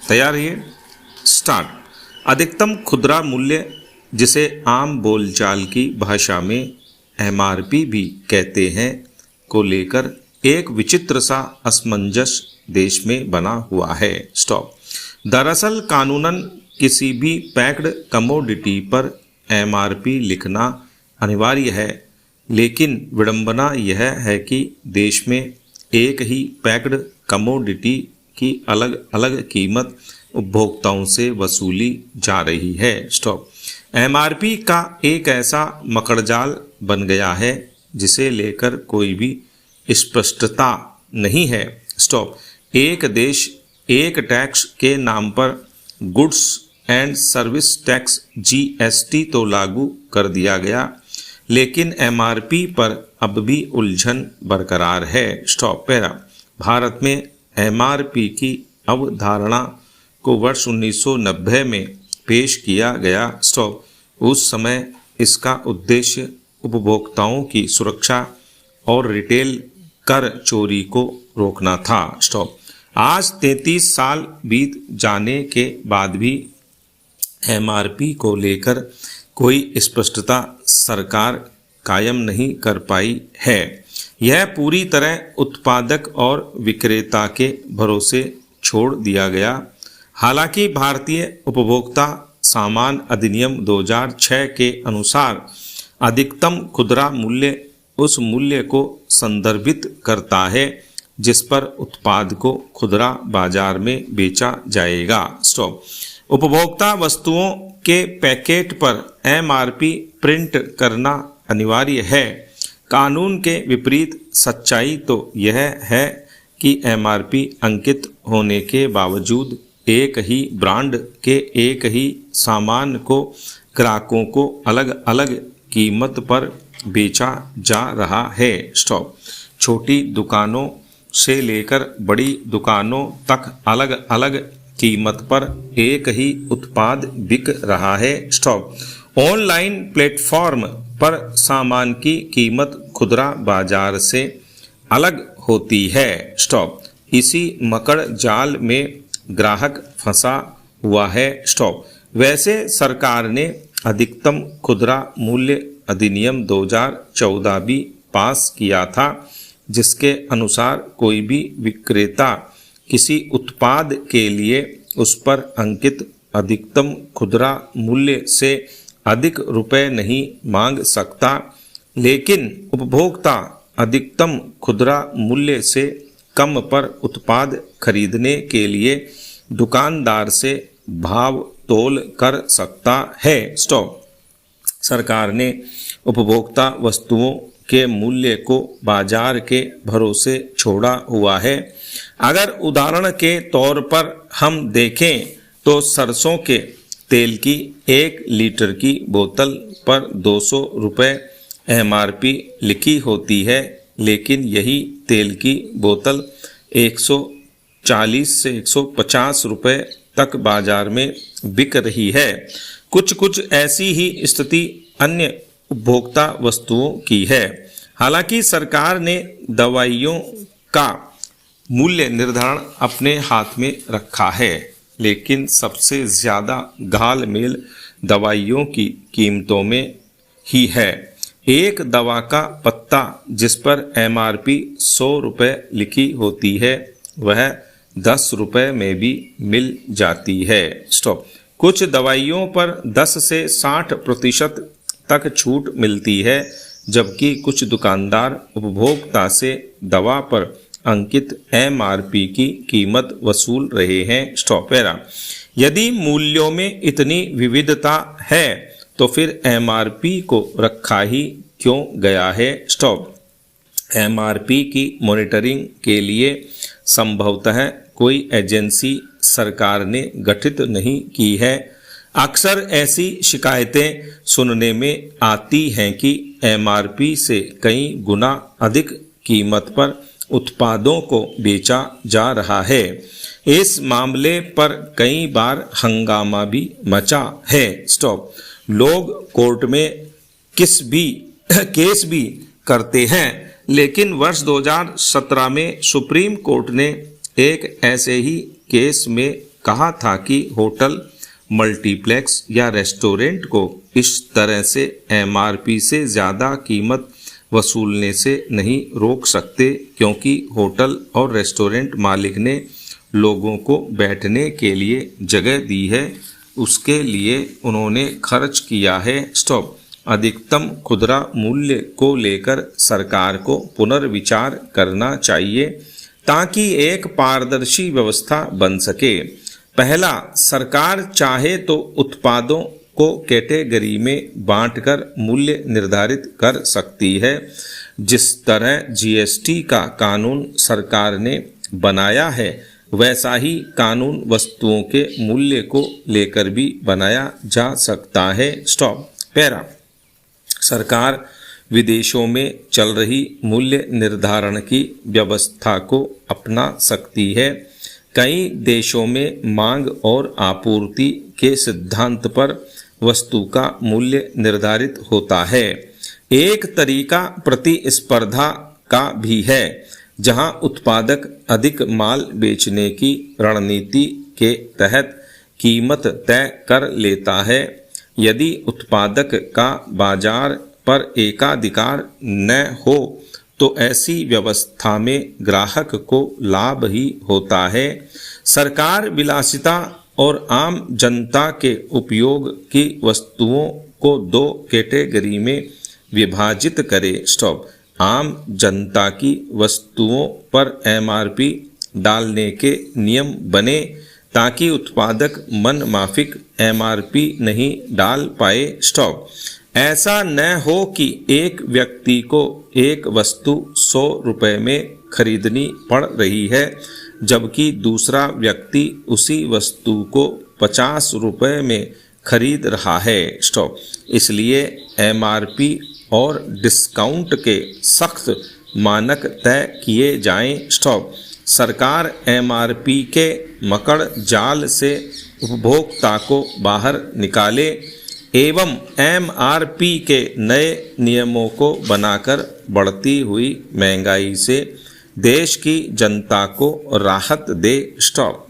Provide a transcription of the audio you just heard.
तैयार है? स्टार्ट। अधिकतम खुदरा मूल्य, जिसे आम बोलचाल की भाषा में एमआरपी भी कहते हैं, को लेकर एक विचित्र सा असमंजस देश में बना हुआ है। स्टॉप। दरअसल कानूनन किसी भी पैक्ड कमोडिटी पर एमआरपी लिखना अनिवार्य है, लेकिन विडंबना यह है कि देश में एक ही पैक्ड कमोडिटी की अलग अलग कीमत उपभोक्ताओं से वसूली जा रही है। स्टॉप। एमआरपी का एक ऐसा मकड़जाल बन गया है जिसे लेकर कोई भी स्पष्टता नहीं है। स्टॉप। एक देश एक टैक्स के नाम पर goods and service tax GST तो लागू कर दिया गया, लेकिन एमआरपी पर अब भी उलझन बरकरार है। स्टॉप। पैरा। भारत में एमआरपी की अवधारणा को वर्ष 1990 में पेश किया गया। स्टॉप। उस समय इसका उद्देश्य उपभोक्ताओं की सुरक्षा और रिटेल कर चोरी को रोकना था। स्टॉप। आज 33 साल बीत जाने के बाद भी एमआरपी को लेकर कोई स्पष्टता सरकार कायम नहीं कर पाई है। यह पूरी तरह उत्पादक और विक्रेता के भरोसे छोड़ दिया गया। हालांकि भारतीय उपभोक्ता सामान अधिनियम 2006 के अनुसार अधिकतम खुदरा मूल्य उस मूल्य को संदर्भित करता है जिस पर उत्पाद को खुदरा बाजार में बेचा जाएगा। स्टॉप। उपभोक्ता वस्तुओं के पैकेट पर एमआरपी प्रिंट करना अनिवार्य है। कानून के विपरीत सच्चाई तो यह है कि एमआरपी अंकित होने के बावजूद एक ही ब्रांड के एक ही सामान को ग्राहकों को अलग अलग कीमत पर बेचा जा रहा है। स्टॉप। छोटी दुकानों से लेकर बड़ी दुकानों तक अलग अलग कीमत पर एक ही उत्पाद बिक रहा है। स्टॉप। ऑनलाइन प्लेटफॉर्म पर सामान की कीमत खुदरा बाजार से अलग होती है। स्टॉप। इसी मकड़ जाल में ग्राहक फंसा हुआ है। स्टॉप। वैसे सरकार ने अधिकतम खुदरा मूल्य अधिनियम 2014 भी पास किया था, जिसके अनुसार कोई भी विक्रेता किसी उत्पाद के लिए उस पर अंकित अधिकतम खुदरा मूल्य से अधिक रुपए नहीं मांग सकता, लेकिन उपभोक्ता अधिकतम खुदरा मूल्य से कम पर उत्पाद खरीदने के लिए दुकानदार से भाव तोल कर सकता है। स्टॉप। सरकार ने उपभोक्ता वस्तुओं के मूल्य को बाजार के भरोसे छोड़ा हुआ है। अगर उदाहरण के तौर पर हम देखें तो सरसों के तेल की 1 लीटर की बोतल पर 200 रुपये एमआरपी लिखी होती है, लेकिन यही तेल की बोतल 140 से 150 रुपये तक बाजार में बिक रही है। कुछ ऐसी ही स्थिति अन्य उपभोक्ता वस्तुओं की है। हालांकि सरकार ने दवाइयों का मूल्य निर्धारण अपने हाथ में रखा है, लेकिन सबसे ज़्यादा घाल-मेल दवाइयों की कीमतों में ही है। एक दवा का पत्ता जिस पर एमआरपी 100 रुपये लिखी होती है, वह 10 रुपये में भी मिल जाती है। स्टॉप। कुछ दवाइयों पर 10 से 60% तक छूट मिलती है, जबकि कुछ दुकानदार उपभोक्ता से दवा पर अंकित एमआरपी की कीमत वसूल रहे हैं। स्टॉप। यदि मूल्यों में इतनी विविधता है तो फिर एमआरपी को रखा ही क्यों गया है। स्टॉप। एमआरपी की मॉनिटरिंग के लिए संभवतः कोई एजेंसी सरकार ने गठित नहीं की है। अक्सर ऐसी शिकायतें सुनने में आती हैं कि एमआरपी से कई गुना अधिक कीमत पर उत्पादों को बेचा जा रहा है। इस मामले पर कई बार हंगामा भी मचा है। स्टॉप। लोग कोर्ट में केस भी करते हैं, लेकिन वर्ष 2017 में सुप्रीम कोर्ट ने एक ऐसे ही केस में कहा था कि होटल, मल्टीप्लेक्स या रेस्टोरेंट को इस तरह से एमआरपी से ज़्यादा कीमत वसूलने से नहीं रोक सकते, क्योंकि होटल और रेस्टोरेंट मालिक ने लोगों को बैठने के लिए जगह दी है, उसके लिए उन्होंने खर्च किया है। स्टॉप। अधिकतम खुदरा मूल्य को लेकर सरकार को पुनर्विचार करना चाहिए ताकि एक पारदर्शी व्यवस्था बन सके। पहला, सरकार चाहे तो उत्पादों को कैटेगरी में बांटकर मूल्य निर्धारित कर सकती है। जिस तरह जीएसटी का कानून सरकार ने बनाया है, वैसा ही कानून वस्तुओं के मूल्य को लेकर भी बनाया जा सकता है। स्टॉप। पैरा। सरकार विदेशों में चल रही मूल्य निर्धारण की व्यवस्था को अपना सकती है। कई देशों में मांग और आपूर्ति के सिद्धांत पर वस्तु का मूल्य निर्धारित होता है। एक तरीका प्रतिस्पर्धा का भी है, जहां उत्पादक अधिक माल बेचने की रणनीति के तहत कीमत तय कर लेता है। यदि उत्पादक का बाजार पर एकाधिकार न हो तो ऐसी व्यवस्था में ग्राहक को लाभ ही होता है। सरकार विलासिता और आम जनता के उपयोग की वस्तुओं को दो कैटेगरी में विभाजित करे। स्टॉप। आम जनता की वस्तुओं पर एमआरपी डालने के नियम बने ताकि उत्पादक मनमाफिक एमआरपी नहीं डाल पाए। स्टॉप। ऐसा न हो कि एक व्यक्ति को एक वस्तु 100 रुपये में खरीदनी पड़ रही है, जबकि दूसरा व्यक्ति उसी वस्तु को 50 रुपये में खरीद रहा है। स्टॉप। इसलिए एमआरपी और डिस्काउंट के सख्त मानक तय किए जाएं। स्टॉप। सरकार एमआरपी के मकड़ जाल से उपभोक्ता को बाहर निकाले एवं एमआरपी के नए नियमों को बनाकर बढ़ती हुई महंगाई से देश की जनता को राहत दे। स्टॉप।